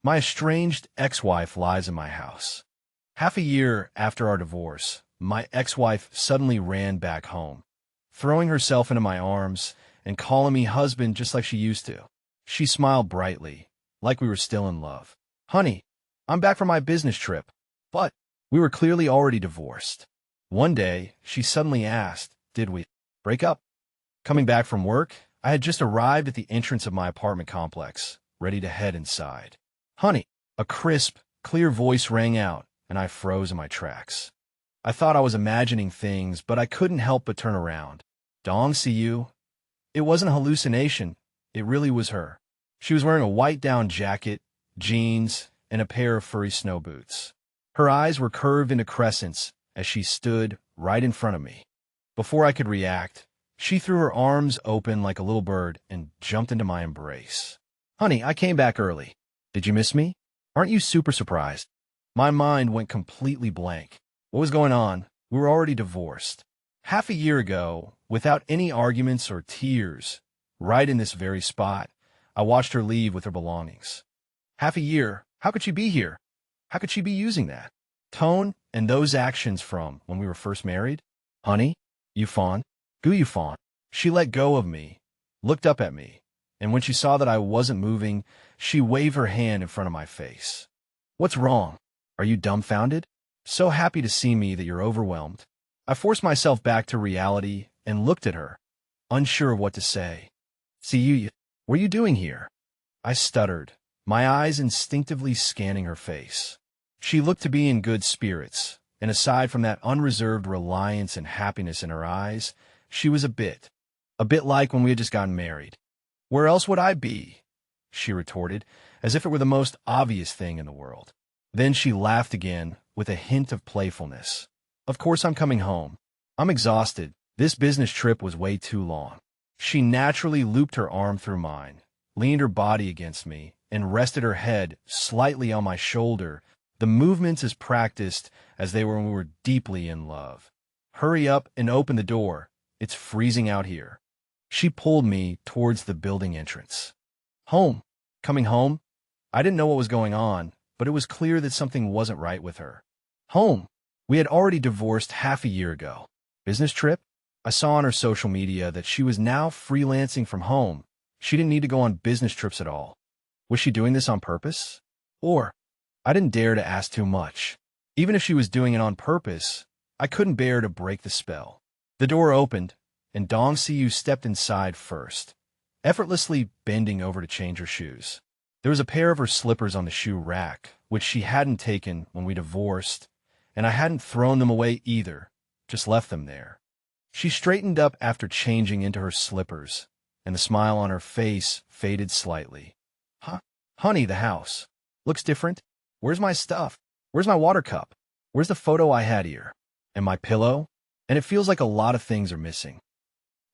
My estranged ex-wife lies in my house. Half a year after our divorce, my ex-wife suddenly ran back home, throwing herself into my arms and calling me husband just like she used to. She smiled brightly, like we were still in love. Honey, I'm back from my business trip. But we were clearly already divorced. One day, she suddenly asked, did we break up? Coming back from work, I had just arrived at the entrance of my apartment complex, ready to head inside. Honey, a crisp, clear voice rang out, and I froze in my tracks. I thought I was imagining things, but I couldn't help but turn around. Dong, see you? It wasn't a hallucination. It really was her. She was wearing a white down jacket, jeans, and a pair of furry snow boots. Her eyes were curved into crescents as she stood right in front of me. Before I could react, she threw her arms open like a little bird and jumped into my embrace. Honey, I came back early. Did you miss me? Aren't you super surprised? My mind went completely blank. What was going on? We were already divorced. Half a year ago, without any arguments or tears, right in this very spot, I watched her leave with her belongings. Half a year? How could she be here? How could she be using that tone and those actions from when we were first married? Honey, you fawn? Goo you fawn? She let go of me, looked up at me, and when she saw that I wasn't moving, she waved her hand in front of my face. What's wrong? Are you dumbfounded? So happy to see me that you're overwhelmed. I forced myself back to reality and looked at her, unsure of what to say. See you, what are you doing here? I stuttered, my eyes instinctively scanning her face. She looked to be in good spirits, and aside from that unreserved reliance and happiness in her eyes, she was a bit like when we had just gotten married. Where else would I be? She retorted, as if it were the most obvious thing in the world. Then she laughed again, with a hint of playfulness. Of course I'm coming home. I'm exhausted. This business trip was way too long. She naturally looped her arm through mine, leaned her body against me, and rested her head slightly on my shoulder, the movements as practiced as they were when we were deeply in love. Hurry up and open the door. It's freezing out here. She pulled me towards the building entrance. Home. Coming home? I didn't know what was going on, but it was clear that something wasn't right with her. Home. We had already divorced half a year ago. Business trip? I saw on her social media that she was now freelancing from home. She didn't need to go on business trips at all. Was she doing this on purpose? Or, I didn't dare to ask too much. Even if she was doing it on purpose, I couldn't bear to break the spell. The door opened, and Dong Siyu stepped inside first, effortlessly bending over to change her shoes. There was a pair of her slippers on the shoe rack, which she hadn't taken when we divorced, and I hadn't thrown them away either, just left them there. She straightened up after changing into her slippers, and the smile on her face faded slightly. Huh? Honey, the house. Looks different. Where's my stuff? Where's my water cup? Where's the photo I had here? And my pillow? And it feels like a lot of things are missing.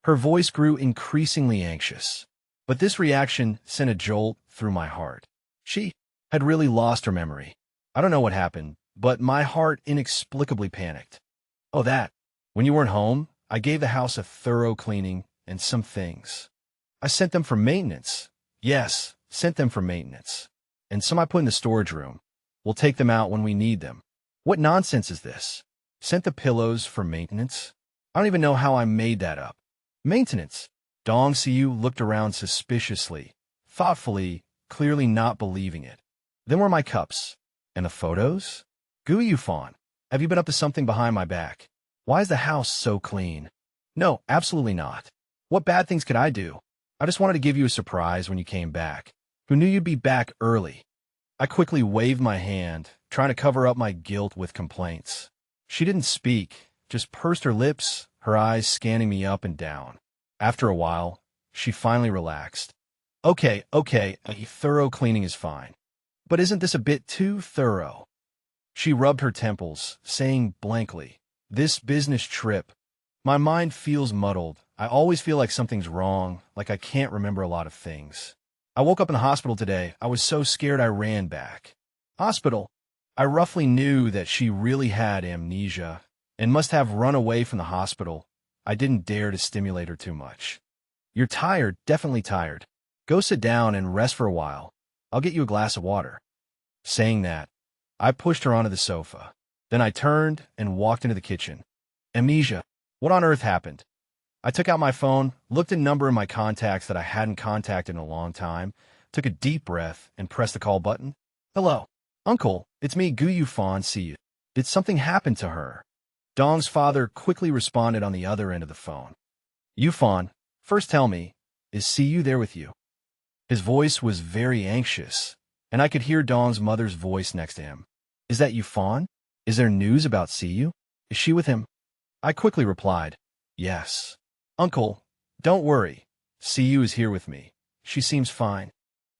Her voice grew increasingly anxious, but this reaction sent a jolt through my heart. She had really lost her memory. I don't know what happened, but my heart inexplicably panicked. Oh, that. When you weren't home, I gave the house a thorough cleaning and some things. I sent them for maintenance. Yes, sent them for maintenance. And some I put in the storage room. We'll take them out when we need them. What nonsense is this? Sent the pillows for maintenance? I don't even know how I made that up. Maintenance? Dong Siyu looked around suspiciously, thoughtfully, clearly not believing it. Then were my cups. And the photos? Goo you fawn. Have you been up to something behind my back? Why is the house so clean? No, absolutely not. What bad things could I do? I just wanted to give you a surprise when you came back. Who knew you'd be back early? I quickly waved my hand, trying to cover up my guilt with complaints. She didn't speak, just pursed her lips, her eyes scanning me up and down. After a while, she finally relaxed. Okay, a thorough cleaning is fine. But isn't this a bit too thorough? She rubbed her temples, saying blankly, This business trip. My mind feels muddled. I always feel like something's wrong, like I can't remember a lot of things. I woke up in the hospital today. I was so scared I ran back. Hospital? I roughly knew that she really had amnesia and must have run away from the hospital. I didn't dare to stimulate her too much. You're tired, definitely tired. Go sit down and rest for a while. I'll get you a glass of water. Saying that, I pushed her onto the sofa. Then I turned and walked into the kitchen. Amnesia, what on earth happened? I took out my phone, looked at a number in my contacts that I hadn't contacted in a long time, took a deep breath, and pressed the call button. Hello. Uncle, it's me, Gu Yufan, see you. Did something happen to her? Dong's father quickly responded on the other end of the phone. Yufan, first tell me, is Siyu there with you? His voice was very anxious, and I could hear Dong's mother's voice next to him. Is that Yufan? Is there news about Siyu? Is she with him? I quickly replied, yes. Uncle, don't worry. Siyu is here with me. She seems fine.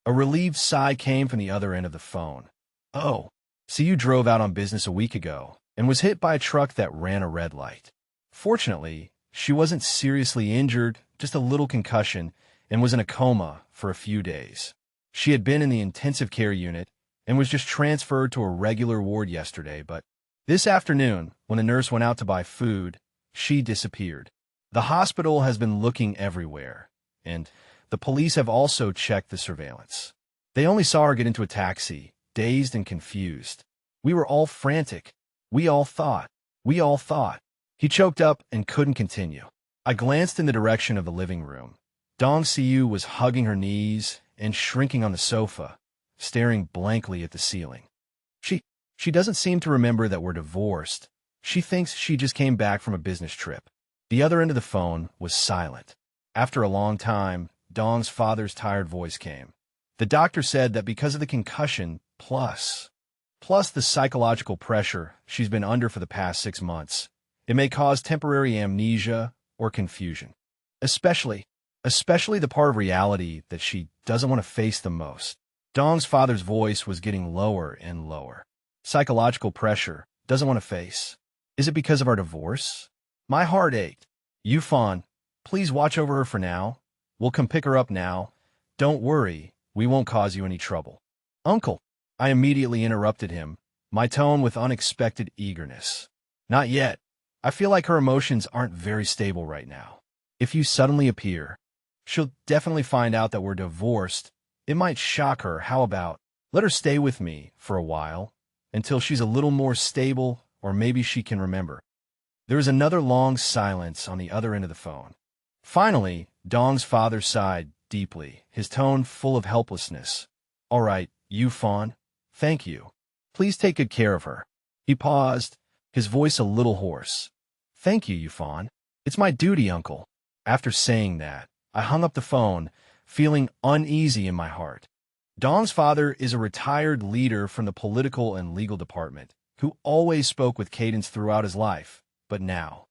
A relieved sigh came from the other end of the phone. Oh, Siyu drove out on business a week ago and was hit by a truck that ran a red light. Fortunately, she wasn't seriously injured, just a little concussion, and was in a coma for a few days. She had been in the intensive care unit and was just transferred to a regular ward yesterday, but this afternoon, when the nurse went out to buy food, she disappeared. The hospital has been looking everywhere, and the police have also checked the surveillance. They only saw her get into a taxi, dazed and confused. We were all frantic. We all thought. He choked up and couldn't continue. I glanced in the direction of the living room. Dong Siyu was hugging her knees and shrinking on the sofa, staring blankly at the ceiling. She doesn't seem to remember that we're divorced. She thinks she just came back from a business trip. The other end of the phone was silent. After a long time, Dong's father's tired voice came. The doctor said that because of the concussion, plus the psychological pressure she's been under for the past 6 months, it may cause temporary amnesia or confusion. Especially the part of reality that she doesn't want to face the most. Dong's father's voice was getting lower and lower. Psychological pressure, doesn't want to face. Is it because of our divorce? My heart ached. Yufan, please watch over her for now. We'll come pick her up now. Don't worry, we won't cause you any trouble. Uncle, I immediately interrupted him, my tone with unexpected eagerness. Not yet. I feel like her emotions aren't very stable right now. If you suddenly appear, she'll definitely find out that we're divorced. It might shock her. How about, let her stay with me for a while, until she's a little more stable, or maybe she can remember. There was another long silence on the other end of the phone. Finally, Dong's father sighed deeply, his tone full of helplessness. All right, Yufan, thank you. Please take good care of her. He paused, his voice a little hoarse. Thank you, Yufan. It's my duty, uncle. After saying that, I hung up the phone, feeling uneasy in my heart. Dong's father is a retired leader from the political and legal department, who always spoke with cadence throughout his life. But now,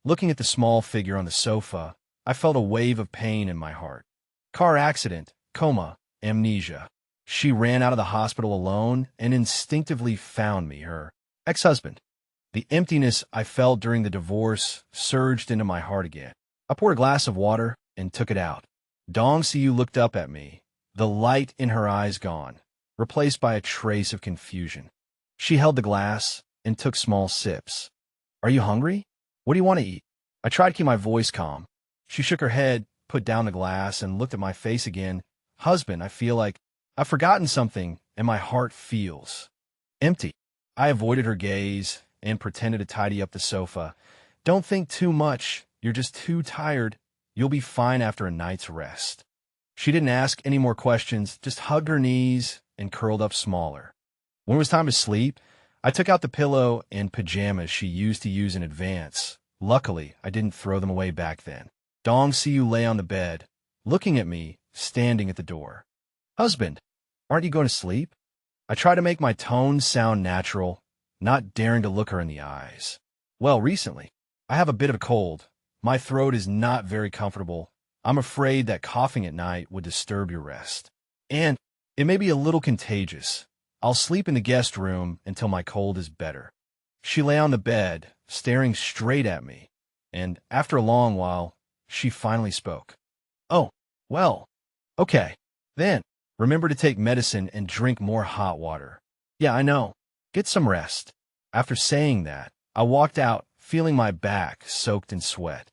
looking at the small figure on the sofa, I felt a wave of pain in my heart. Car accident, coma, amnesia. She ran out of the hospital alone and instinctively found me, her ex-husband. The emptiness I felt during the divorce surged into my heart again. I poured a glass of water and took it out. Dong Siyu looked up at me, the light in her eyes gone, replaced by a trace of confusion. She held the glass and took small sips. Are you hungry? What do you want to eat? I tried to keep my voice calm. She shook her head, put down the glass, and looked at my face again. Husband, I feel like I've forgotten something, and my heart feels empty. I avoided her gaze and pretended to tidy up the sofa. Don't think too much. You're just too tired. You'll be fine after a night's rest. She didn't ask any more questions, just hugged her knees and curled up smaller. When it was time to sleep, I took out the pillow and pajamas she used to use in advance. Luckily, I didn't throw them away back then. Dong Siyu lay on the bed, looking at me, standing at the door. Husband, aren't you going to sleep? I tried to make my tone sound natural, not daring to look her in the eyes. Well, recently, I have a bit of a cold. My throat is not very comfortable. I'm afraid that coughing at night would disturb your rest. And it may be a little contagious. I'll sleep in the guest room until my cold is better. She lay on the bed, staring straight at me, and after a long while, she finally spoke. Oh, well, okay. Then, remember to take medicine and drink more hot water. Yeah, I know. Get some rest. After saying that, I walked out, feeling my back soaked in sweat.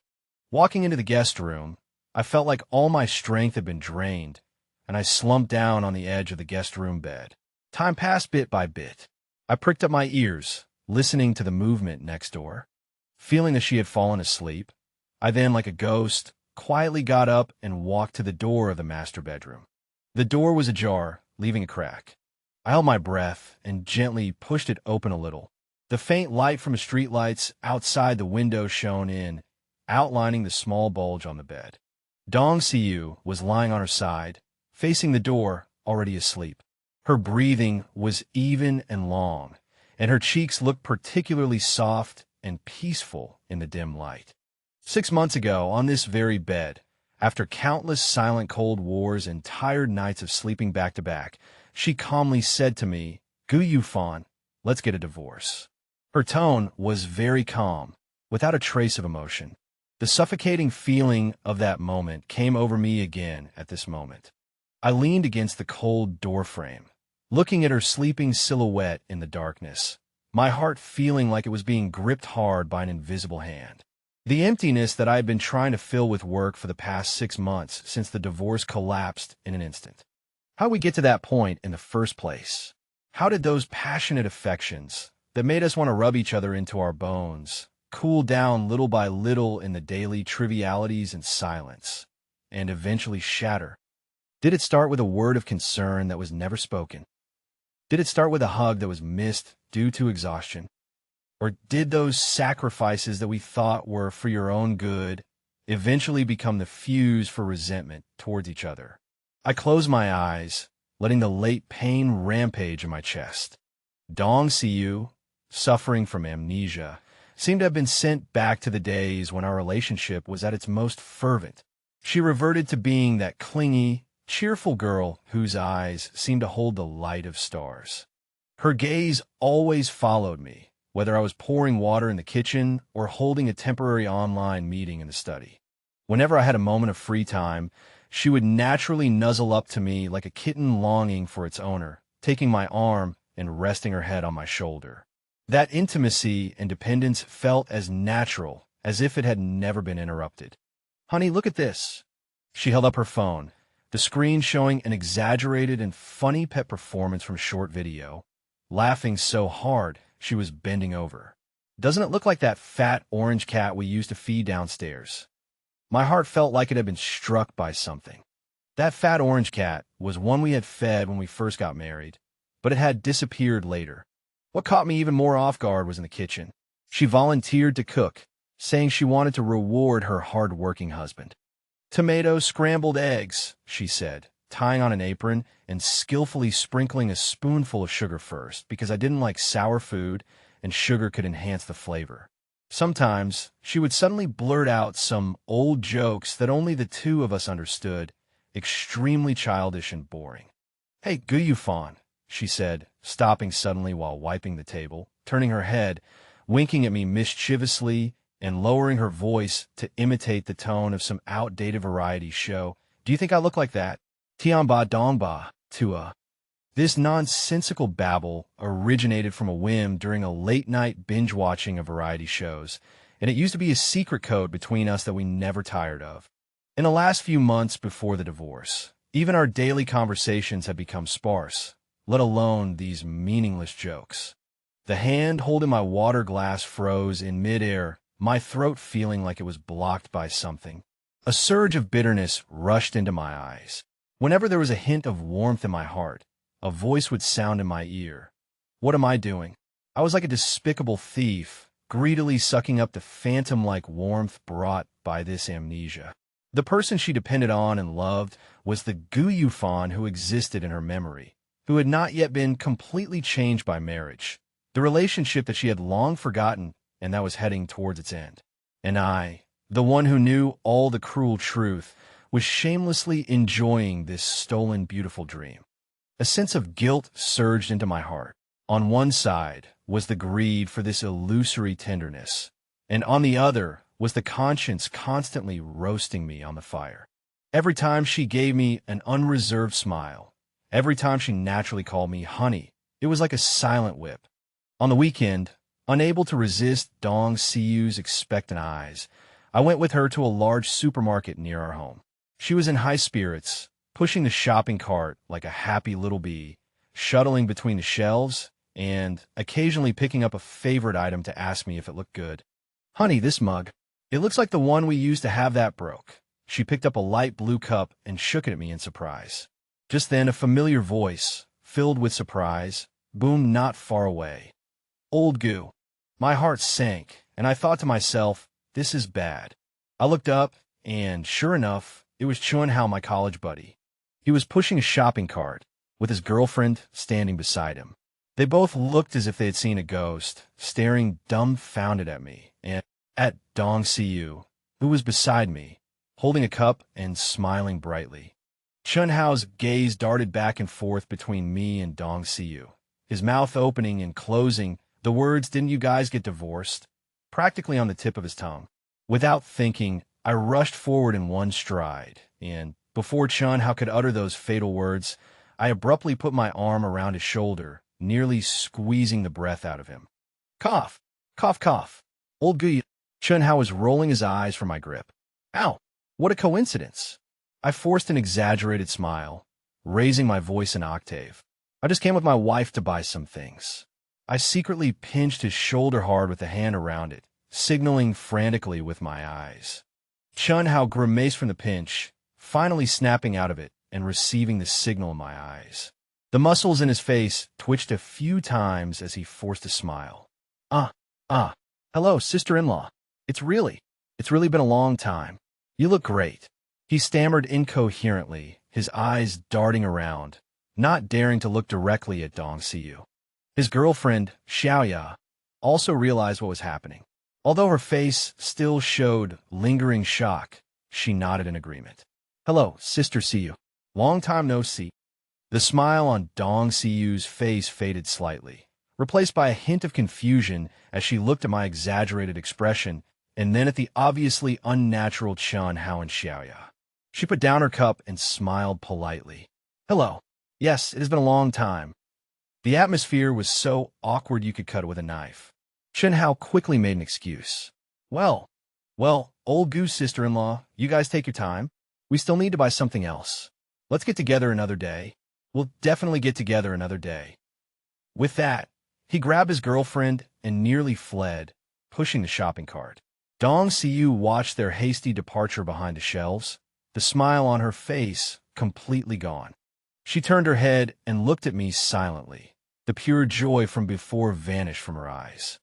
Walking into the guest room, I felt like all my strength had been drained, and I slumped down on the edge of the guest room bed. Time passed bit by bit. I pricked up my ears, listening to the movement next door. Feeling that she had fallen asleep, I then, like a ghost, quietly got up and walked to the door of the master bedroom. The door was ajar, leaving a crack. I held my breath and gently pushed it open a little. The faint light from the streetlights outside the window shone in, outlining the small bulge on the bed. Dong Siu was lying on her side, facing the door, already asleep. Her breathing was even and long, and her cheeks looked particularly soft and peaceful in the dim light. 6 months ago, on this very bed, after countless silent cold wars and tired nights of sleeping back to back, she calmly said to me, "Gu Yufan, let's get a divorce." Her tone was very calm, without a trace of emotion. The suffocating feeling of that moment came over me again at this moment. I leaned against the cold doorframe, looking at her sleeping silhouette in the darkness, my heart feeling like it was being gripped hard by an invisible hand. The emptiness that I had been trying to fill with work for the past 6 months since the divorce collapsed in an instant. How did we get to that point in the first place? How did those passionate affections that made us want to rub each other into our bones cool down little by little in the daily trivialities and silence, and eventually shatter? Did it start with a word of concern that was never spoken? Did it start with a hug that was missed due to exhaustion? Or did those sacrifices that we thought were for your own good eventually become the fuse for resentment towards each other? I closed my eyes, letting the late pain rampage in my chest. Dong Siu, suffering from amnesia, seemed to have been sent back to the days when our relationship was at its most fervent. She reverted to being that clingy, cheerful girl whose eyes seemed to hold the light of stars. Her gaze always followed me, whether I was pouring water in the kitchen or holding a temporary online meeting in the study. Whenever I had a moment of free time, she would naturally nuzzle up to me like a kitten longing for its owner, taking my arm and resting her head on my shoulder. That intimacy and dependence felt as natural as if it had never been interrupted. "Honey, look at this." She held up her phone, the screen showing an exaggerated and funny pet performance from a short video, laughing so hard she was bending over. "Doesn't it look like that fat orange cat we used to feed downstairs?" My heart felt like it had been struck by something. That fat orange cat was one we had fed when we first got married, but it had disappeared later. What caught me even more off guard was in the kitchen. She volunteered to cook, saying she wanted to reward her hard-working husband. "Tomato scrambled eggs," she said, tying on an apron and skillfully sprinkling a spoonful of sugar first, because I didn't like sour food and sugar could enhance the flavor. Sometimes she would suddenly blurt out some old jokes that only the two of us understood, extremely childish and boring. "Hey, Gu Yufan," she said, stopping suddenly while wiping the table, turning her head, winking at me mischievously, and lowering her voice to imitate the tone of some outdated variety show. "Do you think I look like that? Tianba Dongba, Tua." This nonsensical babble originated from a whim during a late-night binge-watching of variety shows, and it used to be a secret code between us that we never tired of. In the last few months before the divorce, even our daily conversations had become sparse, let alone these meaningless jokes. The hand holding my water glass froze in midair, my throat feeling like it was blocked by something. A surge of bitterness rushed into my eyes. Whenever there was a hint of warmth in my heart, a voice would sound in my ear. What am I doing? I was like a despicable thief, greedily sucking up the phantom-like warmth brought by this amnesia. The person she depended on and loved was the Gu Yufan who existed in her memory, who had not yet been completely changed by marriage, the relationship that she had long forgotten and that was heading towards its end. And I, the one who knew all the cruel truth, was shamelessly enjoying this stolen beautiful dream. A sense of guilt surged into my heart. On one side was the greed for this illusory tenderness, and on the other was the conscience constantly roasting me on the fire. Every time she gave me an unreserved smile, every time she naturally called me honey, it was like a silent whip. On the weekend, unable to resist Dong Siu's expectant eyes, I went with her to a large supermarket near our home. She was in high spirits, pushing the shopping cart like a happy little bee, shuttling between the shelves, and occasionally picking up a favorite item to ask me if it looked good. "Honey, this mug. It looks like the one we used to have that broke." She picked up a light blue cup and shook it at me in surprise. Just then, a familiar voice, filled with surprise, boomed not far away. "Old goo." My heart sank, and I thought to myself, this is bad. I looked up, and sure enough, it was Chun-Hao, my college buddy. He was pushing a shopping cart, with his girlfriend standing beside him. They both looked as if they had seen a ghost, staring dumbfounded at me, and at Dong Siyu, who was beside me, holding a cup and smiling brightly. Chun-Hao's gaze darted back and forth between me and Dong Siyu, his mouth opening and closing, the words, "Didn't you guys get divorced?" practically on the tip of his tongue. Without thinking, I rushed forward in one stride, and before Chun-Hao could utter those fatal words, I abruptly put my arm around his shoulder, nearly squeezing the breath out of him. "Cough! Cough, cough! Old goo." Chun-Hao was rolling his eyes from my grip. "Ow! What a coincidence!" I forced an exaggerated smile, raising my voice an octave. "I just came with my wife to buy some things." I secretly pinched his shoulder hard with a hand around it, signaling frantically with my eyes. Chun-Hao grimaced from the pinch, finally snapping out of it and receiving the signal in my eyes. The muscles in his face twitched a few times as he forced a smile. Hello, sister-in-law. It's really been a long time. You look great." He stammered incoherently, his eyes darting around, not daring to look directly at Dong Siyu. His girlfriend, Xiaoya, also realized what was happening. Although her face still showed lingering shock, she nodded in agreement. "Hello, Sister Siyu. Long time no see." The smile on Dong Siyu's face faded slightly, replaced by a hint of confusion as she looked at my exaggerated expression and then at the obviously unnatural Chun-Hao and Xiaoya. She put down her cup and smiled politely. "Hello. Yes, it has been a long time." The atmosphere was so awkward you could cut it with a knife. Chun-Hao quickly made an excuse. Well, old goose sister-in-law, you guys take your time. We still need to buy something else. Let's get together another day. We'll definitely get together another day." With that, he grabbed his girlfriend and nearly fled, pushing the shopping cart. Dong Siyu watched their hasty departure behind the shelves, the smile on her face completely gone. She turned her head and looked at me silently. The pure joy from before vanished from her eyes.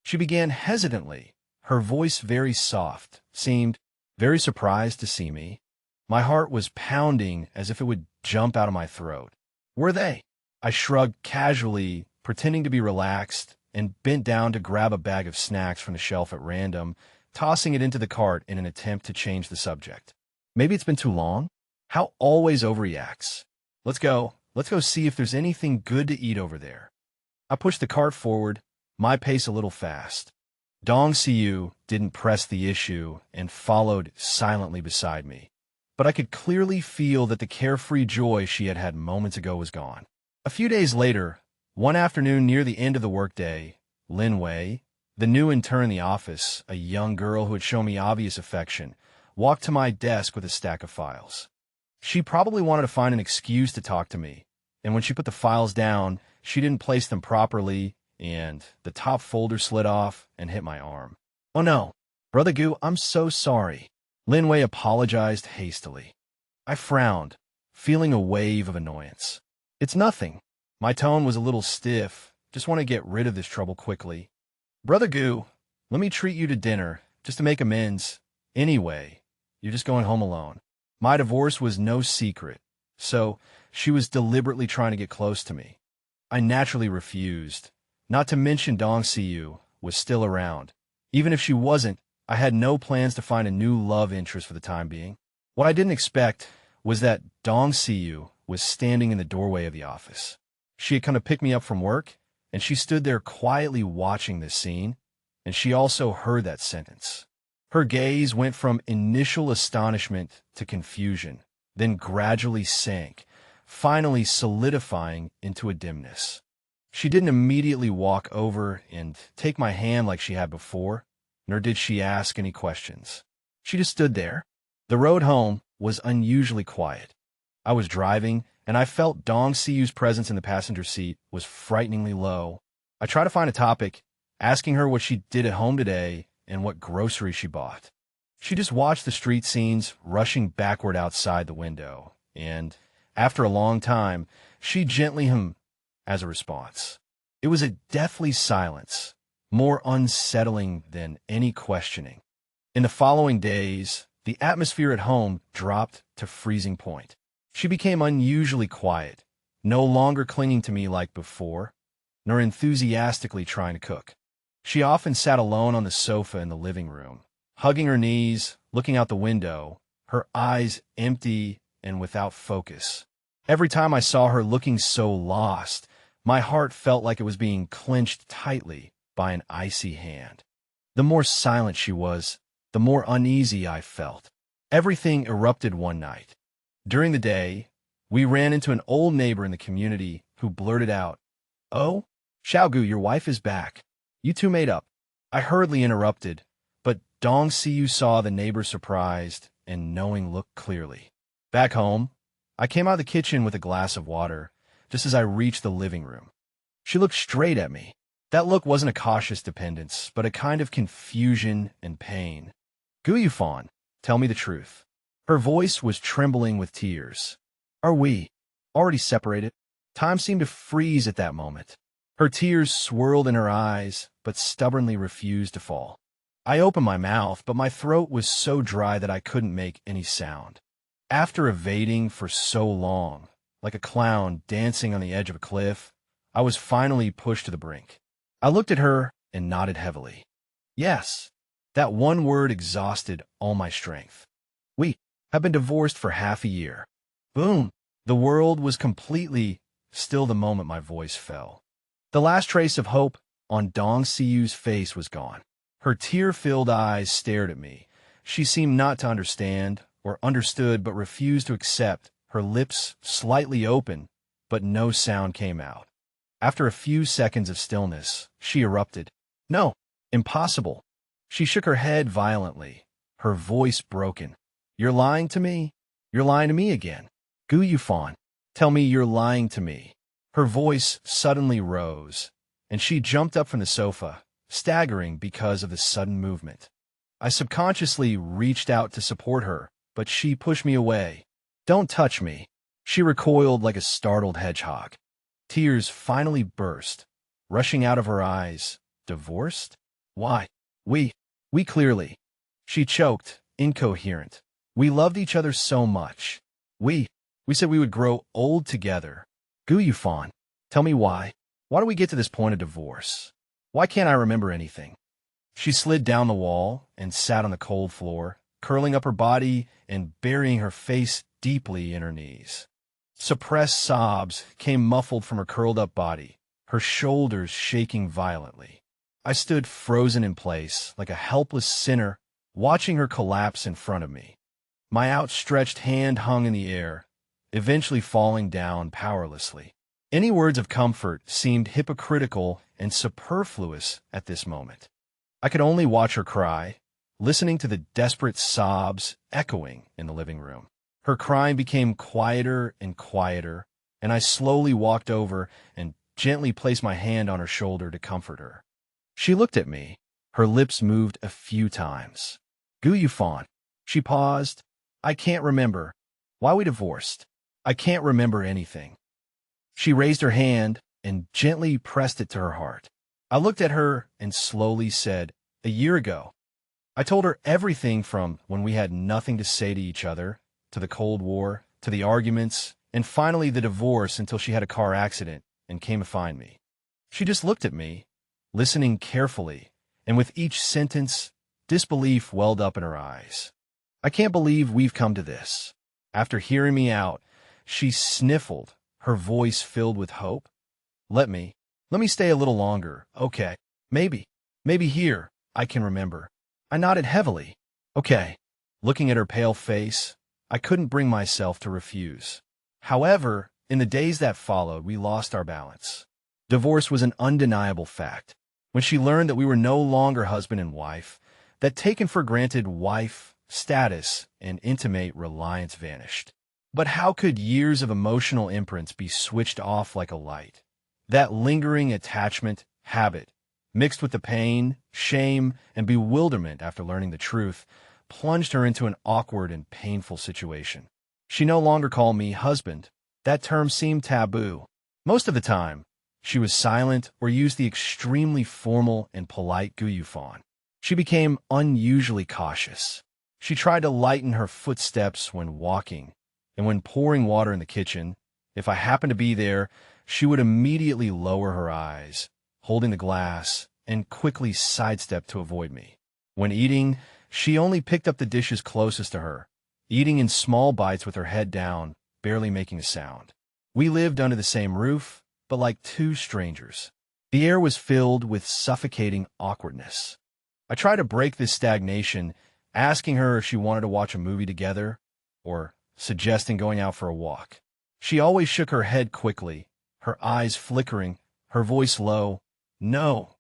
She began hesitantly, her voice very soft, seemed very surprised to see me. My heart was pounding as if it would jump out of my throat. "Were they?" I shrugged casually, pretending to be relaxed, and bent down to grab a bag of snacks from the shelf at random, tossing it into the cart in an attempt to change the subject. Maybe it's been too long? How always overreacts. Let's go see if there's anything good to eat over there." I pushed the cart forward, my pace a little fast. Dong Siyu didn't press the issue and followed silently beside me, but I could clearly feel that the carefree joy she had had moments ago was gone. A few days later, one afternoon near the end of the workday, Lin Wei, the new intern in the office, a young girl who had shown me obvious affection, walked to my desk with a stack of files. She probably wanted to find an excuse to talk to me, and when she put the files down, she didn't place them properly, and the top folder slid off and hit my arm. "Oh no, Brother Gu, I'm so sorry." Lin Wei apologized hastily. I frowned, feeling a wave of annoyance. "It's nothing." My tone was a little stiff, just want to get rid of this trouble quickly. "Brother Gu, let me treat you to dinner, just to make amends. Anyway, you're just going home alone." My divorce was no secret, so she was deliberately trying to get close to me. I naturally refused. Not to mention Dong Siyu was still around. Even if she wasn't, I had no plans to find a new love interest for the time being. What I didn't expect was that Dong Siyu was standing in the doorway of the office. She had come to pick me up from work, and she stood there quietly watching this scene, and she also heard that sentence. Her gaze went from initial astonishment to confusion, then gradually sank, finally solidifying into a dimness. She didn't immediately walk over and take my hand like she had before, nor did she ask any questions. She just stood there. The road home was unusually quiet. I was driving, and I felt Dong Siyu's presence in the passenger seat was frighteningly low. I tried to find a topic, asking her what she did at home today and what groceries she bought. She just watched the street scenes rushing backward outside the window, and, after a long time, she gently hummed as a response. It was a deathly silence, more unsettling than any questioning. In the following days, the atmosphere at home dropped to freezing point. She became unusually quiet, no longer clinging to me like before, nor enthusiastically trying to cook. She often sat alone on the sofa in the living room, hugging her knees, looking out the window, her eyes empty and without focus. Every time I saw her looking so lost, my heart felt like it was being clenched tightly by an icy hand. The more silent she was, the more uneasy I felt. Everything erupted one night. During the day, we ran into an old neighbor in the community who blurted out, "Oh, Xiaogu, your wife is back. You two made up." I hurriedly interrupted, but Dong Siyu saw the neighbor surprised and knowing look clearly. Back home, I came out of the kitchen with a glass of water, just as I reached the living room. She looked straight at me. That look wasn't a cautious dependence, but a kind of confusion and pain. "Gu Yufan, tell me the truth." Her voice was trembling with tears. "Are we already separated?" Time seemed to freeze at that moment. Her tears swirled in her eyes, but stubbornly refused to fall. I opened my mouth, but my throat was so dry that I couldn't make any sound. After evading for so long, like a clown dancing on the edge of a cliff, I was finally pushed to the brink. I looked at her and nodded heavily. Yes, that one word exhausted all my strength. "We have been divorced for half a year." Boom! The world was completely still the moment my voice fell. The last trace of hope on Dong Siyu's face was gone. Her tear-filled eyes stared at me. She seemed not to understand, or understood but refused to accept. Her lips slightly open, but no sound came out. After a few seconds of stillness, she erupted. "No, impossible." She shook her head violently, her voice broken. "You're lying to me? You're lying to me again. Gu Yufan, tell me you're lying to me." Her voice suddenly rose, and she jumped up from the sofa, staggering because of the sudden movement. I subconsciously reached out to support her, but she pushed me away. "Don't touch me." She recoiled like a startled hedgehog. Tears finally burst, rushing out of her eyes. "Divorced? Why? We clearly." She choked, incoherent. "We loved each other so much. We said we would grow old together. Gu Yufan, tell me why. Why do we get to this point of divorce? Why can't I remember anything?" She slid down the wall and sat on the cold floor, curling up her body and burying her face deeply in her knees. Suppressed sobs came muffled from her curled-up body, her shoulders shaking violently. I stood frozen in place, like a helpless sinner, watching her collapse in front of me. My outstretched hand hung in the air, eventually falling down powerlessly. Any words of comfort seemed hypocritical and superfluous at this moment. I could only watch her cry, listening to the desperate sobs echoing in the living room. Her crying became quieter and quieter, and I slowly walked over and gently placed my hand on her shoulder to comfort her. She looked at me. Her lips moved a few times. "Gu Yufan." She paused. "I can't remember. Why we divorced? I can't remember anything." She raised her hand and gently pressed it to her heart. I looked at her and slowly said, "A year ago." I told her everything from when we had nothing to say to each other, to the Cold War, to the arguments, and finally the divorce until she had a car accident and came to find me. She just looked at me, listening carefully, and with each sentence, disbelief welled up in her eyes. "I can't believe we've come to this." After hearing me out, she sniffled, her voice filled with hope. Let me stay a little longer, okay? Maybe here, I can remember." I nodded heavily. "Okay." Looking at her pale face, I couldn't bring myself to refuse. However, in the days that followed, we lost our balance. Divorce was an undeniable fact. When she learned that we were no longer husband and wife, that taken for granted wife status and intimate reliance vanished. But how could years of emotional imprints be switched off like a light? That lingering attachment, habit, mixed with the pain, shame, and bewilderment after learning the truth, plunged her into an awkward and painful situation. She no longer called me husband. That term seemed taboo. Most of the time, she was silent or used the extremely formal and polite guyufon. She became unusually cautious. She tried to lighten her footsteps when walking, and when pouring water in the kitchen, if I happened to be there, she would immediately lower her eyes, holding the glass, and quickly sidestep to avoid me. When eating, she only picked up the dishes closest to her, eating in small bites with her head down, barely making a sound. We lived under the same roof, but like two strangers. The air was filled with suffocating awkwardness. I tried to break this stagnation, asking her if she wanted to watch a movie together, or suggesting going out for a walk. She always shook her head quickly, her eyes flickering, her voice low. No,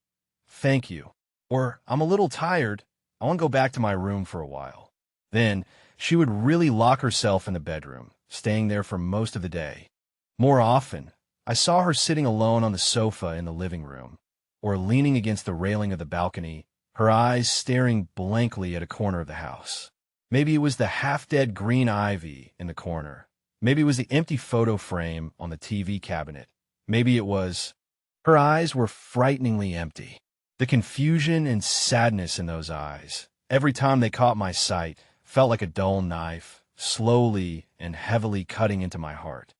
thank you. Or, I'm a little tired. I want to go back to my room for a while. Then, she would really lock herself in the bedroom, staying there for most of the day. More often, I saw her sitting alone on the sofa in the living room, or leaning against the railing of the balcony, her eyes staring blankly at a corner of the house. Maybe it was the half-dead green ivy in the corner. Maybe it was the empty photo frame on the TV cabinet. Maybe it was... Her eyes were frighteningly empty. The confusion and sadness in those eyes, every time they caught my sight, felt like a dull knife, slowly and heavily cutting into my heart.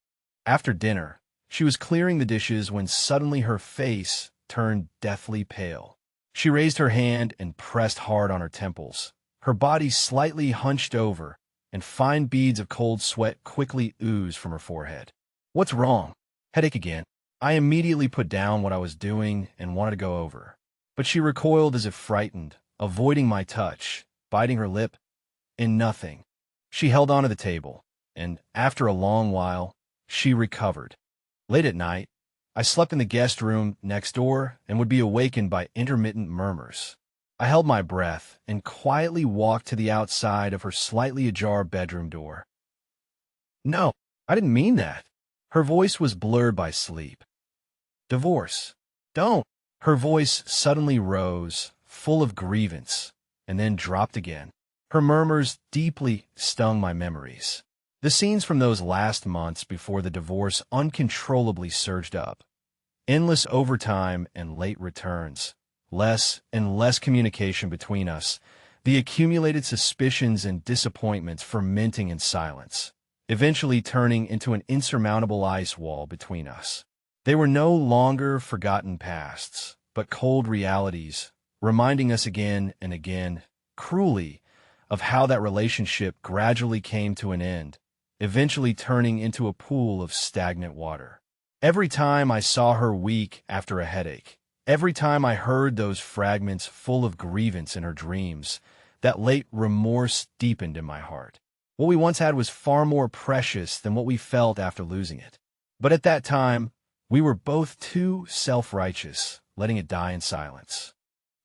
After dinner, she was clearing the dishes when suddenly her face turned deathly pale. She raised her hand and pressed hard on her temples, her body slightly hunched over, and fine beads of cold sweat quickly oozed from her forehead. What's wrong? Headache again. I immediately put down what I was doing and wanted to go over. But she recoiled as if frightened, avoiding my touch, biting her lip, in nothing. She held onto the table, and after a long while, she recovered. Late at night, I slept in the guest room next door and would be awakened by intermittent murmurs. I held my breath and quietly walked to the outside of her slightly ajar bedroom door. No, I didn't mean that. Her voice was blurred by sleep. Divorce. Don't. Her voice suddenly rose, full of grievance, and then dropped again. Her murmurs deeply stung my memories. The scenes from those last months before the divorce uncontrollably surged up. Endless overtime and late returns. Less and less communication between us. The accumulated suspicions and disappointments fermenting in silence, eventually turning into an insurmountable ice wall between us. They were no longer forgotten pasts, but cold realities, reminding us again and again, cruelly, of how that relationship gradually came to an end, eventually turning into a pool of stagnant water. Every time I saw her weak after a headache, every time I heard those fragments full of grievance in her dreams, that late remorse deepened in my heart. What we once had was far more precious than what we felt after losing it. But at that time, we were both too self-righteous, letting it die in silence.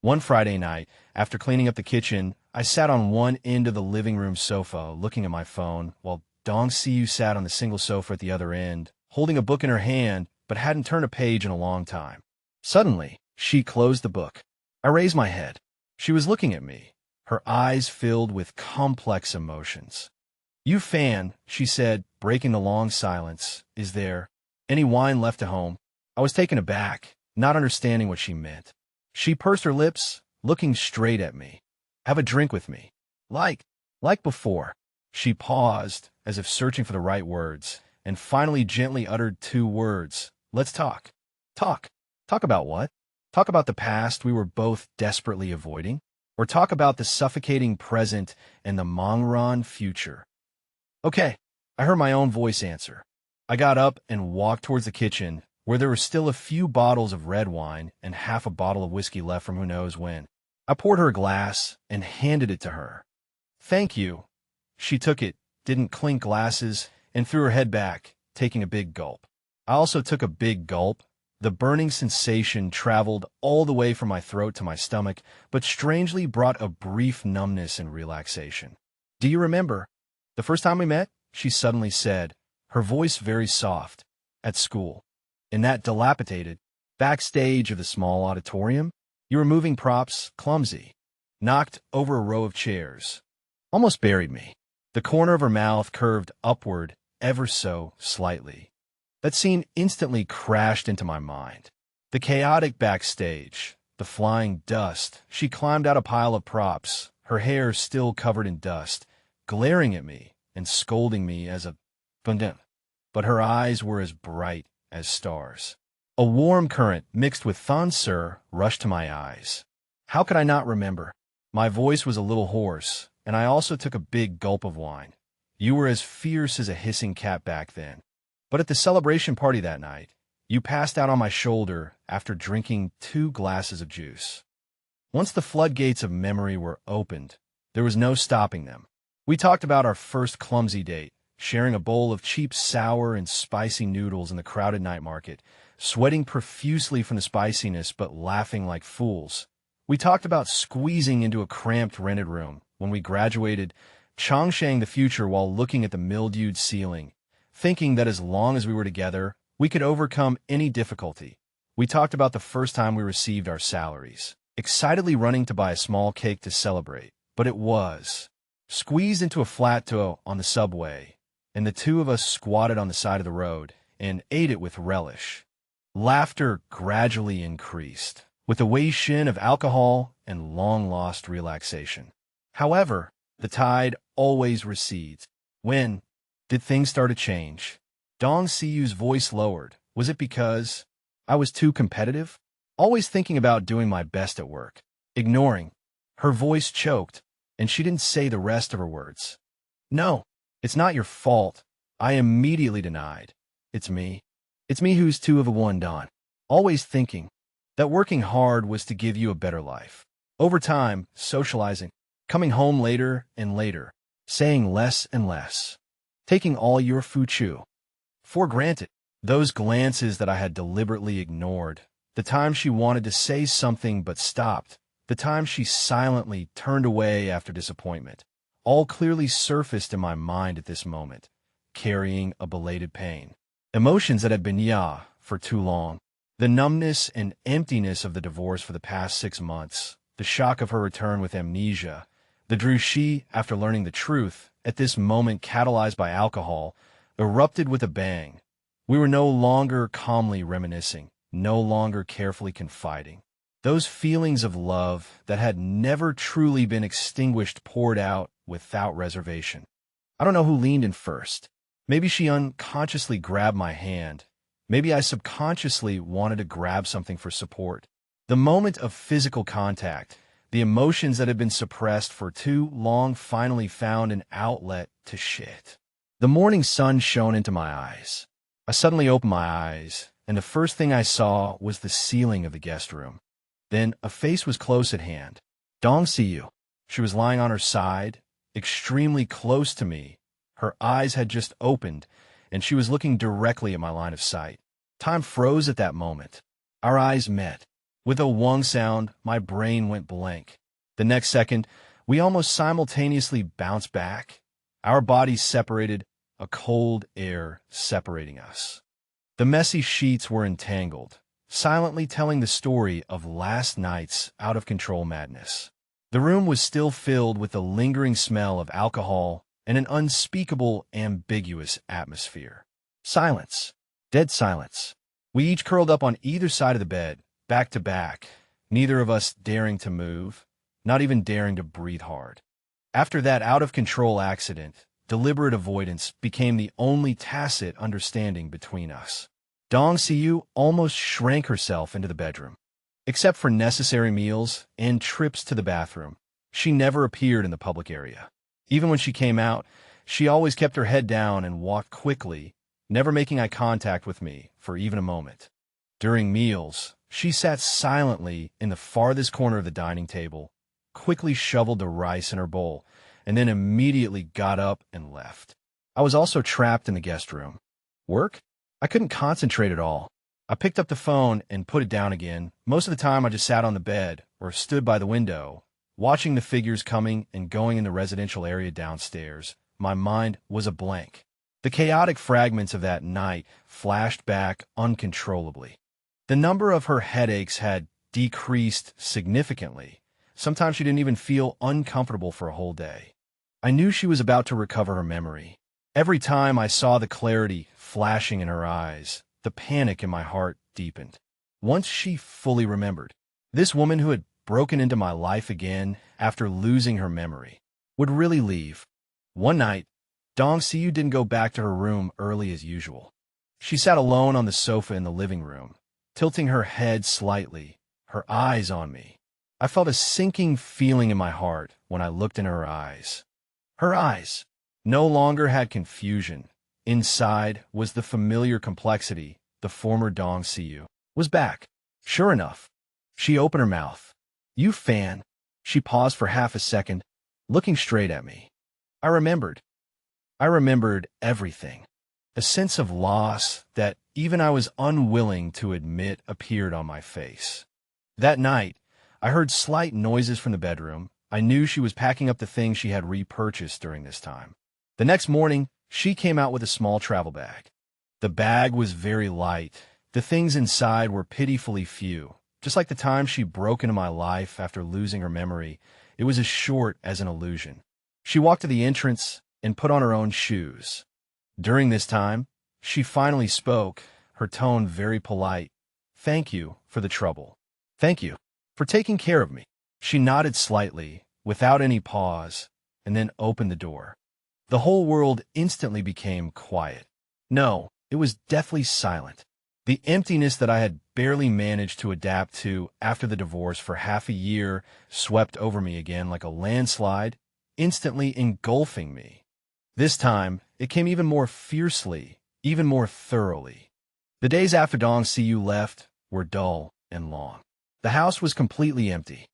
One Friday night, after cleaning up the kitchen, I sat on one end of the living room sofa looking at my phone, while Dong Siu sat on the single sofa at the other end, holding a book in her hand, but hadn't turned a page in a long time. Suddenly, she closed the book. I raised my head. She was looking at me, her eyes filled with complex emotions. "You Fan," she said, breaking the long silence, "is there any wine left at home?" I was taken aback, not understanding what she meant. She pursed her lips, looking straight at me. "Have a drink with me. Like before." She paused, as if searching for the right words, and finally gently uttered two words. "Let's talk." Talk. Talk about what? Talk about the past we were both desperately avoiding? Or talk about the suffocating present and the Mangran future? Okay, I heard my own voice answer. I got up and walked towards the kitchen, where there were still a few bottles of red wine and half a bottle of whiskey left from who knows when. I poured her a glass and handed it to her. "Thank you." She took it, didn't clink glasses, and threw her head back, taking a big gulp. I also took a big gulp. The burning sensation traveled all the way from my throat to my stomach, but strangely brought a brief numbness and relaxation. "Do you remember the first time we met?" she suddenly said, her voice very soft. At school. In that dilapidated backstage of the small auditorium, you were moving props, clumsy. Knocked over a row of chairs. Almost buried me. The corner of her mouth curved upward ever so slightly. That scene instantly crashed into my mind. The chaotic backstage, the flying dust. She climbed out a pile of props, her hair still covered in dust, glaring at me and scolding me as a bandit. But her eyes were as bright as stars. A warm current mixed with tonsure rushed to my eyes. How could I not remember? My voice was a little hoarse, and I also took a big gulp of wine. You were as fierce as a hissing cat back then. But at the celebration party that night, you passed out on my shoulder after drinking 2 glasses of juice. Once the floodgates of memory were opened, there was no stopping them. We talked about our first clumsy date, sharing a bowl of cheap sour and spicy noodles in the crowded night market, sweating profusely from the spiciness but laughing like fools. We talked about squeezing into a cramped rented room when we graduated, Chongshang the future while looking at the mildewed ceiling, thinking that as long as we were together, we could overcome any difficulty. We talked about the first time we received our salaries, excitedly running to buy a small cake to celebrate, but it was squeezed into a flat dough on the subway, and the two of us squatted on the side of the road and ate it with relish. Laughter gradually increased, with the wei-shin of alcohol and long-lost relaxation. However, the tide always recedes. When did things start to change? Dong Siyu's voice lowered. Was it because I was too competitive? Always thinking about doing my best at work. Ignoring. Her voice choked, and she didn't say the rest of her words. No, it's not your fault. I immediately denied. It's me. It's me who's too of a one Don. Always thinking that working hard was to give you a better life. Over time, socializing, coming home later and later, saying less and less, taking all your fuchu for granted. Those glances that I had deliberately ignored, the time she wanted to say something but stopped, the time she silently turned away after disappointment, all clearly surfaced in my mind at this moment, carrying a belated pain. Emotions that had been for too long. The numbness and emptiness of the divorce for the past 6 months, the shock of her return with amnesia, the drushi after learning the truth, at this moment catalyzed by alcohol, erupted with a bang. We were no longer calmly reminiscing, no longer carefully confiding. Those feelings of love that had never truly been extinguished poured out without reservation. I don't know who leaned in first. Maybe she unconsciously grabbed my hand. Maybe I subconsciously wanted to grab something for support. The moment of physical contact, the emotions that had been suppressed for too long finally found an outlet to shit. The morning sun shone into my eyes. I suddenly opened my eyes, and the first thing I saw was the ceiling of the guest room. Then a face was close at hand. Dong Siyu. She was lying on her side, extremely close to me. Her eyes had just opened, and she was looking directly at my line of sight. Time froze at that moment. Our eyes met. With a wong sound, my brain went blank. The next second, we almost simultaneously bounced back. Our bodies separated, a cold air separating us. The messy sheets were entangled, silently telling the story of last night's out-of-control madness. The room was still filled with the lingering smell of alcohol and an unspeakable, ambiguous atmosphere. Silence. Dead silence. We each curled up on either side of the bed, back to back, neither of us daring to move, not even daring to breathe hard. After that out-of-control accident, deliberate avoidance became the only tacit understanding between us. Dong Siyu almost shrank herself into the bedroom. Except for necessary meals and trips to the bathroom, she never appeared in the public area. Even when she came out, she always kept her head down and walked quickly, never making eye contact with me for even a moment. During meals, she sat silently in the farthest corner of the dining table, quickly shoveled the rice in her bowl, and then immediately got up and left. I was also trapped in the guest room. Work? I couldn't concentrate at all. I picked up the phone and put it down again. Most of the time I just sat on the bed or stood by the window, watching the figures coming and going in the residential area downstairs. My mind was a blank. The chaotic fragments of that night flashed back uncontrollably. The number of her headaches had decreased significantly. Sometimes she didn't even feel uncomfortable for a whole day. I knew she was about to recover her memory. Every time I saw the clarity flashing in her eyes, the panic in my heart deepened. Once she fully remembered, this woman who had broken into my life again after losing her memory would really leave. One night, Dong Siyu didn't go back to her room early as usual. She sat alone on the sofa in the living room, tilting her head slightly, her eyes on me. I felt a sinking feeling in my heart when I looked in her eyes. Her eyes no longer had confusion. Inside was the familiar complexity. The former Dong Siyu was back. Sure enough, she opened her mouth. "You fan." She paused for half a second, looking straight at me. I remembered everything. A sense of loss that even I was unwilling to admit appeared on my face. That night, I heard slight noises from the bedroom. I knew she was packing up the things she had repurchased during this time. The next morning, she came out with a small travel bag. The bag was very light. The things inside were pitifully few. Just like the time she broke into my life after losing her memory, it was as short as an illusion. She walked to the entrance and put on her own shoes. During this time, she finally spoke, her tone very polite. "Thank you for the trouble. Thank you for taking care of me." She nodded slightly, without any pause, and then opened the door. The whole world instantly became quiet. No, it was deathly silent. The emptiness that I had barely managed to adapt to after the divorce for half a year swept over me again like a landslide, instantly engulfing me. This time, it came even more fiercely, even more thoroughly. The days after Dong Siyu left were dull and long. The house was completely empty.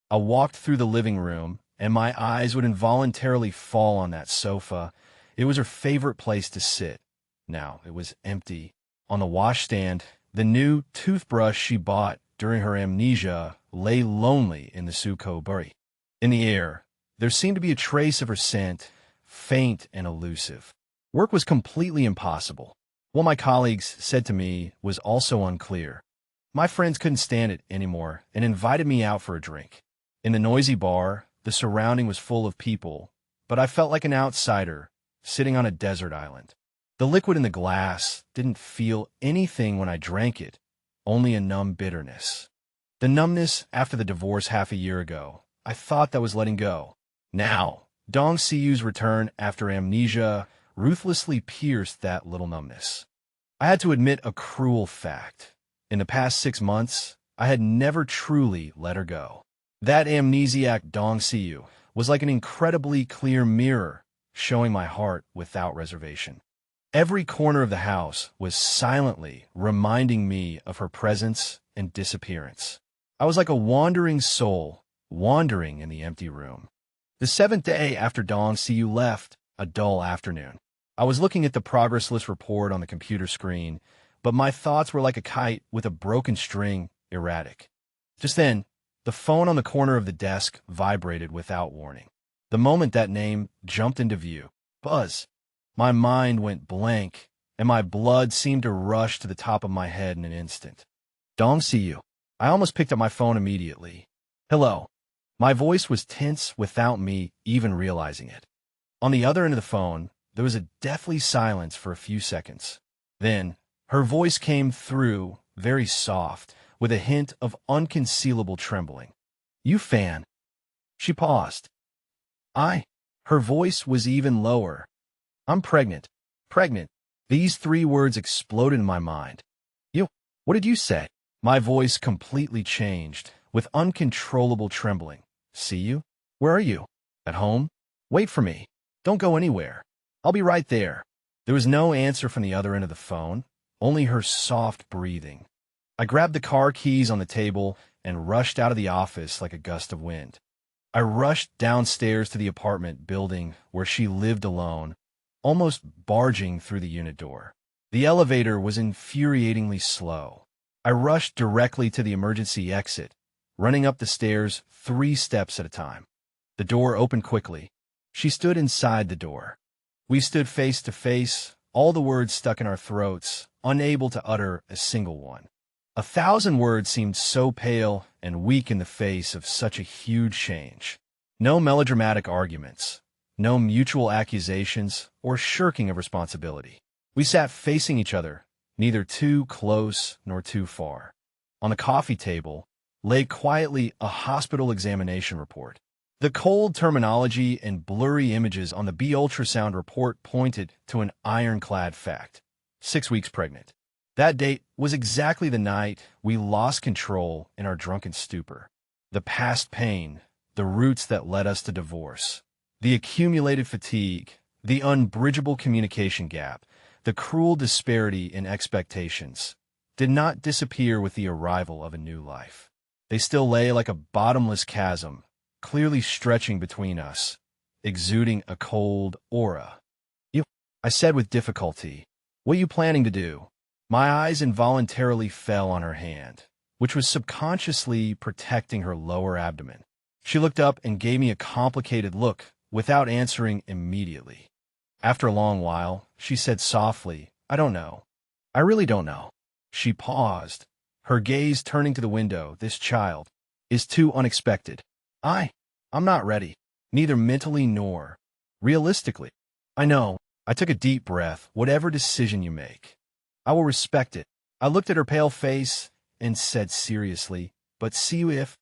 I walked through the living room, and my eyes would involuntarily fall on that sofa. It was her favorite place to sit. Now it was empty. On the washstand, the new toothbrush she bought during her amnesia lay lonely in the sukoburi. In the air, there seemed to be a trace of her scent, faint and elusive. Work was completely impossible. What my colleagues said to me was also unclear. My friends couldn't stand it anymore and invited me out for a drink. In the noisy bar, the surrounding was full of people, but I felt like an outsider, sitting on a desert island. The liquid in the glass didn't feel anything when I drank it, only a numb bitterness. The numbness after the divorce half a year ago, I thought that was letting go. Now, Dong Siyu's return after amnesia ruthlessly pierced that little numbness. I had to admit a cruel fact. In the past 6 months, I had never truly let her go. That amnesiac Dong Siyu was like an incredibly clear mirror, showing my heart without reservation. Every corner of the house was silently reminding me of her presence and disappearance. I was like a wandering soul, wandering in the empty room. The 7th day after Dong Siyu left, a dull afternoon. I was looking at the progress list report on the computer screen, but my thoughts were like a kite with a broken string, erratic. Just then, the phone on the corner of the desk vibrated without warning. The moment that name jumped into view, Buzz, my mind went blank, and my blood seemed to rush to the top of my head in an instant. Dong Siyu. I almost picked up my phone immediately. "Hello." My voice was tense without me even realizing it. On the other end of the phone, there was a deathly silence for a few seconds. Then, her voice came through, very soft, with a hint of unconcealable trembling. "You fan." She paused. Her voice was even lower. "I'm pregnant." Pregnant. These 3 words exploded in my mind. "You? What did you say?" My voice completely changed, with uncontrollable trembling. "See you? Where are you? At home? Wait for me. Don't go anywhere. I'll be right there." There was no answer from the other end of the phone, only her soft breathing. I grabbed the car keys on the table and rushed out of the office like a gust of wind. I rushed downstairs to the apartment building where she lived alone, almost barging through the unit door. The elevator was infuriatingly slow. I rushed directly to the emergency exit, running up the stairs 3 steps at a time. The door opened quickly. She stood inside the door. We stood face to face, all the words stuck in our throats, unable to utter a single one. 1,000 words seemed so pale and weak in the face of such a huge change. No melodramatic arguments, no mutual accusations or shirking of responsibility. We sat facing each other, neither too close nor too far. On the coffee table lay quietly a hospital examination report. The cold terminology and blurry images on the B ultrasound report pointed to an ironclad fact: 6 weeks pregnant. That date was exactly the night we lost control in our drunken stupor. The past pain, the roots that led us to divorce, the accumulated fatigue, the unbridgeable communication gap, the cruel disparity in expectations, did not disappear with the arrival of a new life. They still lay like a bottomless chasm, clearly stretching between us, exuding a cold aura. I said with difficulty, "What are you planning to do?" My eyes involuntarily fell on her hand, which was subconsciously protecting her lower abdomen. She looked up and gave me a complicated look without answering immediately. After a long while, she said softly, "I don't know. I really don't know." She paused, her gaze turning to the window. "This child is too unexpected. I'm not ready, neither mentally nor realistically." "I know." I took a deep breath. "Whatever decision you make, I will respect it." I looked at her pale face and said seriously, "But see if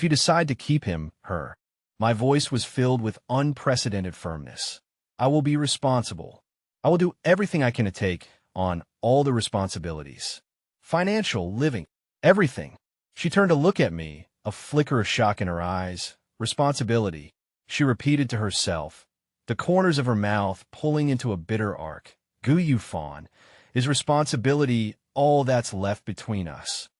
you decide to keep him, her." My voice was filled with unprecedented firmness. "I will be responsible. I will do everything I can to take on all the responsibilities. Financial, living, everything." She turned to look at me, a flicker of shock in her eyes. "Responsibility," she repeated to herself, the corners of her mouth pulling into a bitter arc. "Gu Yu Fan, is responsibility all that's left between us?"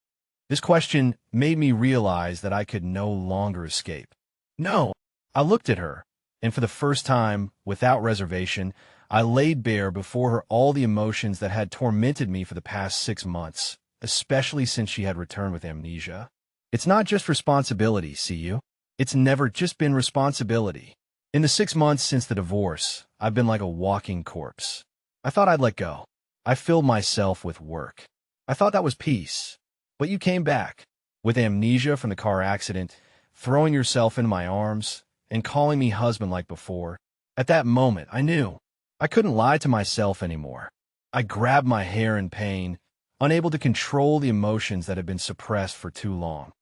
This question made me realize that I could no longer escape. "No." I looked at her, and for the first time, without reservation, I laid bare before her all the emotions that had tormented me for the past 6 months, especially since she had returned with amnesia. "It's not just responsibility, see you? It's never just been responsibility. In the 6 months since the divorce, I've been like a walking corpse. I thought I'd let go. I filled myself with work. I thought that was peace. But you came back, with amnesia from the car accident, throwing yourself into my arms, and calling me husband like before. At that moment, I knew. I couldn't lie to myself anymore. I grabbed my hair in pain, unable to control the emotions that had been suppressed for too long.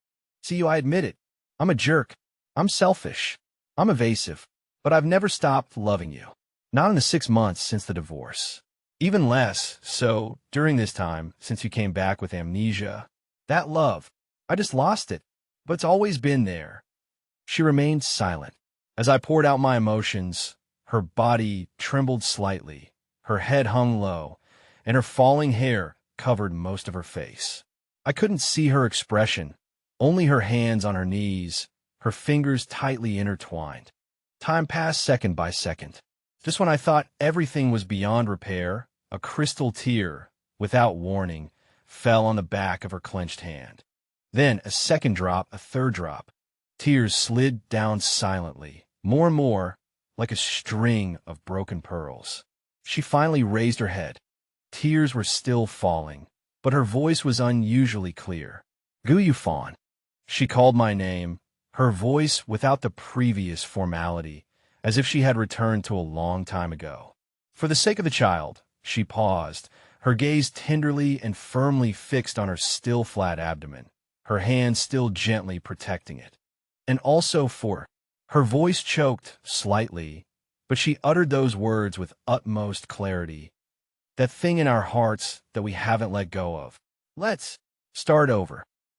See you, I admit it. I'm a jerk. I'm selfish. I'm evasive. But I've never stopped loving you. Not in the 6 months since the divorce. Even less so during this time since you came back with amnesia. That love, I just lost it. But it's always been there." She remained silent. As I poured out my emotions, her body trembled slightly, her head hung low, and her falling hair covered most of her face. I couldn't see her expression, only her hands on her knees, her fingers tightly intertwined. Time passed second by second. Just when I thought everything was beyond repair, a crystal tear, without warning, fell on the back of her clenched hand. Then a second drop, a third drop. Tears slid down silently, more and more, like a string of broken pearls. She finally raised her head. Tears were still falling, but her voice was unusually clear. "Gu Yu Fan." She called my name, her voice without the previous formality, as if she had returned to a long time ago. For the sake of the child, she paused, her gaze tenderly and firmly fixed on her still flat abdomen, her hand still gently protecting it. And also for her voice choked slightly, but she uttered those words with utmost clarity. "That thing in our hearts that we haven't let go of. Let's start over."